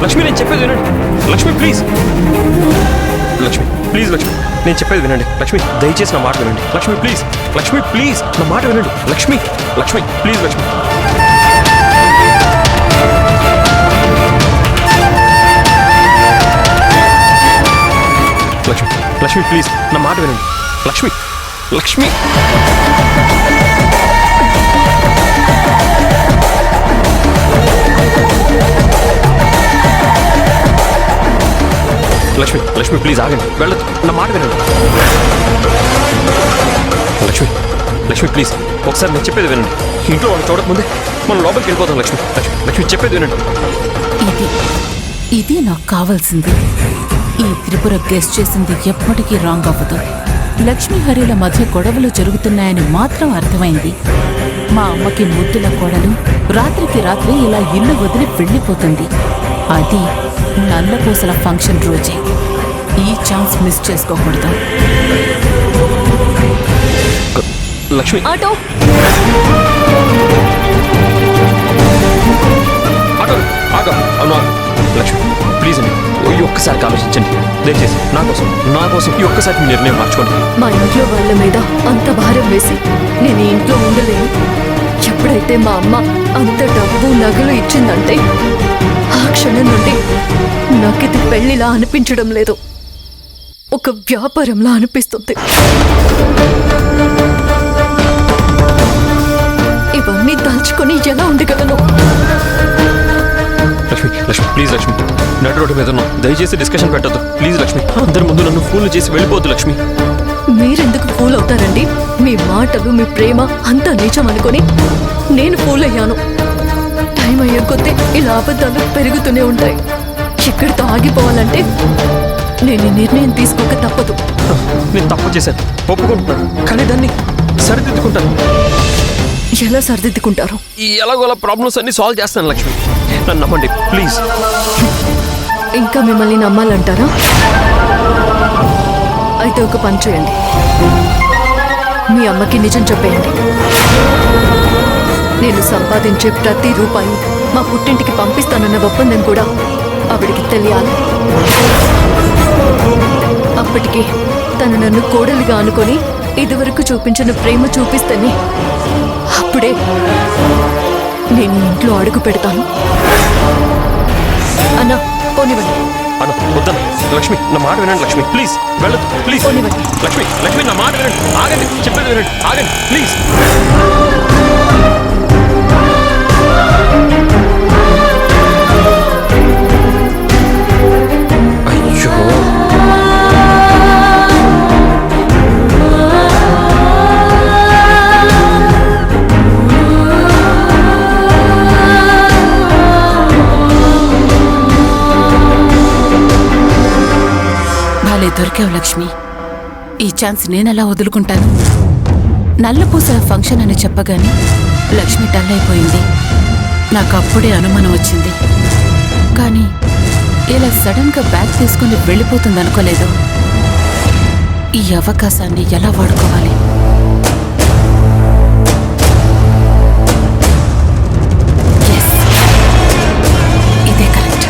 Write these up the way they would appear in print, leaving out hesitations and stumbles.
లక్ష్మి నేను చెప్పేది వినండి. లక్ష్మి ప్లీజ్. లక్ష్మి ప్లీజ్. లక్ష్మి నేను చెప్పేది వినండి. లక్ష్మి దయచేసి నా మాట వినండి. లక్ష్మి ప్లీజ్. లక్ష్మి ప్లీజ్ నా మాట వినండి. లక్ష్మి లక్ష్మి ప్లీజ్. లక్ష్మి లక్ష్మి లక్ష్మి ప్లీజ్ నా మాట వినండి. లక్ష్మి లక్ష్మి లక్ష్మి లక్ష్మి ప్లీజ్ ఆగండి, వెళ్ళదు, నా మాట వినండి. లక్ష్మి లక్ష్మి ప్లీజ్ ఒకసారి నేను చెప్పేది వినండి. ఇంట్లో వాళ్ళు చూడకముందే మనం లోపలికి వెళ్ళిపోతాం. లక్ష్మి లక్ష్మి లక్ష్మి చెప్పేది వినండి. ఇది నాకు కావాల్సింది. ఈ త్రిపుర గెస్ట్ చేసింది ఎప్పటికీ రాంగ్ అవ్వదు. లక్ష్మీ హరిల మధ్య గొడవలు జరుగుతున్నాయని మాత్రం అర్థమైంది. మా అమ్మకి ముద్దుల కోడలు రాత్రికి రాత్రి ఇలా ఇల్లు వదిలి వెళ్ళిపోతుంది. అది నల్లపూసల ఫంక్షన్ రోజే. ఈ ఛాన్స్ మిస్ చేసుకోకూడదు. లక్ష్మి ఆటో ఆటో ఆటో అవునా? లక్ష్మి ప్లీజ్ అండి, ఈ ఒక్కసారికి ఆలోచించండి దయచేసి. నా కోసం ఈ ఒక్కసారి మీ నిర్ణయం మార్చుకోండి. మా ఇంట్లో వాళ్ళ మీద అంత భారం వేసి నేను ఈ ఇంట్లో ఉండలేను. ఎప్పుడైతే మా అమ్మ అంత డబ్బు నగలు ఇచ్చిందంటే ఆ క్షణం నుండి నాకిది పెళ్లిలా అనిపించడం లేదు, ఒక వ్యాపారంలా అనిపిస్తుంది. ఇవన్నీ దాల్చుకొని ఎలా ఉండగలను? లక్ష్మి లక్ష్మి ప్లీజ్. లక్ష్మి నడు రోడ్డు మీద ఉన్నాం, దయచేసి డిస్కషన్ పెట్టద్దు ప్లీజ్. లక్ష్మి అందరి ముందు నన్ను ఫూల్ చేసి వెళ్ళిపోద్దు. లక్ష్మి మీరెందుకు ఫూల్ అవుతారండి? మీ మాటలు మీ ప్రేమ అంతా నిజం అనుకొని నేను ఫూల్ అయ్యాను. టైం అయ్యే కొద్దీ ఇలా అబద్ధాలు పెరుగుతూనే ఉంటాయి. ఇక్కడితో ఆగిపోవాలంటే నేను ఈ నిర్ణయం తీసుకోక తప్పదు. నేను తప్పు చేశాను, ఒప్పుకుంటున్నాను, కానీ దాన్ని సరిదిద్దుకుంటాను. ఎలా సరిదిద్దుకుంటారు? ఈ ఎలాగోలా ప్రాబ్లమ్స్ అన్ని సాల్వ్ చేస్తాను. లక్ష్మి నన్ను నమ్మండి ప్లీజ్. ఇంకా మిమ్మల్ని నమ్మాలంటారా? అయితే ఒక పని చేయండి, మీ అమ్మకి నిజం చెప్పేయండి. నేను సంపాదించే ప్రతి రూపాయి మా పుట్టింటికి పంపిస్తానన్న ఒప్పందం కూడా ఆవిడికి తెలియాలి. అప్పటికి తను నన్ను కోడలిగా అనుకొని ఇదివరకు చూపించిన ప్రేమ చూపిస్తేనే అప్పుడే నేను ఇంట్లో అడుగు పెడతాను. అన్నా పోనివ్వండి. అన్న వద్దన్న. లక్ష్మి నా మాట వినండి. లక్ష్మి ప్లీజ్ వెళ్ళదు ప్లీజ్. పోనివ్వండి. లక్ష్మి లక్ష్మి నా మాట వినండి. ఆగండి, చెప్పేది వినండి, ఆగండి ప్లీజ్. అయ్యో భలే దొరికావు లక్ష్మి. ఈ ఛాన్స్ నేనెలా వదులుకుంటాను? నల్లపూసల ఫంక్షన్ అని చెప్పగానే లక్ష్మి డల్ అయిపోయింది. నాకు అప్పుడే అనుమానం వచ్చింది. కానీ ఇలా సడన్గా బ్యాగ్ తీసుకుని వెళ్ళిపోతుందనుకోలేదు. ఈ అవకాశాన్ని ఎలా వాడుకోవాలి? ఇదే కరెక్ట్.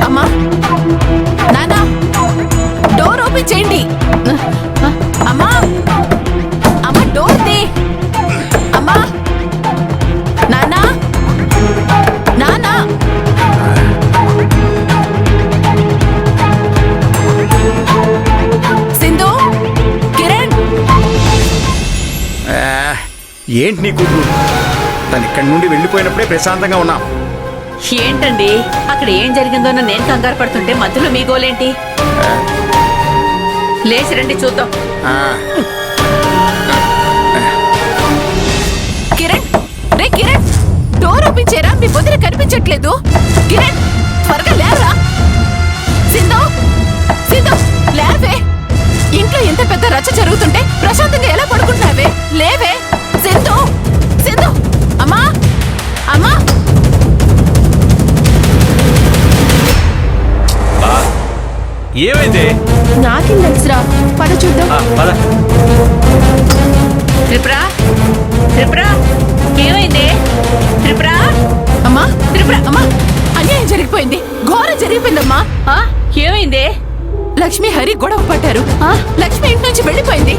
అమ్మా నానా డోర్ ఓపెన్ చేయండి. అమ్మా అమ్మా డోర్ తీ. అమ్మా నానా నానా సింధు కిరణ్. ఏంటి నీ కూతురు? తను ఇక్కడి నుండి వెళ్ళిపోయినప్పుడే ప్రశాంతంగా ఉన్నాం. ఏంటండి అక్కడ ఏం జరిగిందోనో నేను కంగారు పడుతుంటే మధ్యలో మీ గోలేంటి? లేచి రండి చూద్దాం. కిరణ్ రే కిరణ్ డోర్ ఓపెన్ చేయరా, మీ వదిన కనిపించట్లేదు. కిరణ్ త్వరగా లేవరా. సింధు సింధు లేవే. ఇంట్లో ఎంత పెద్ద రచ్చ జరుగుతుంటే ప్రశాంతంగా ఎలా పడుకుంటున్నావే? లేవే సింధు. సింధు అమ్మా అమ్మా. ఏమైంది? నాకేం తెలుసురా, పద చూద్దాం. పద. త్రిపుర త్రిపుర ఏమైంది? త్రిపుర అమ్మా, త్రిపుర అమ్మా, అన్యాయం జరిగిపోయింది, ఘోరం జరిగిపోయిందమ్మా. ఆ, ఏమైంది? లక్ష్మి హరి గొడవ పడ్డారు. లక్ష్మి ఇంటి నుంచి వెళ్ళిపోయింది.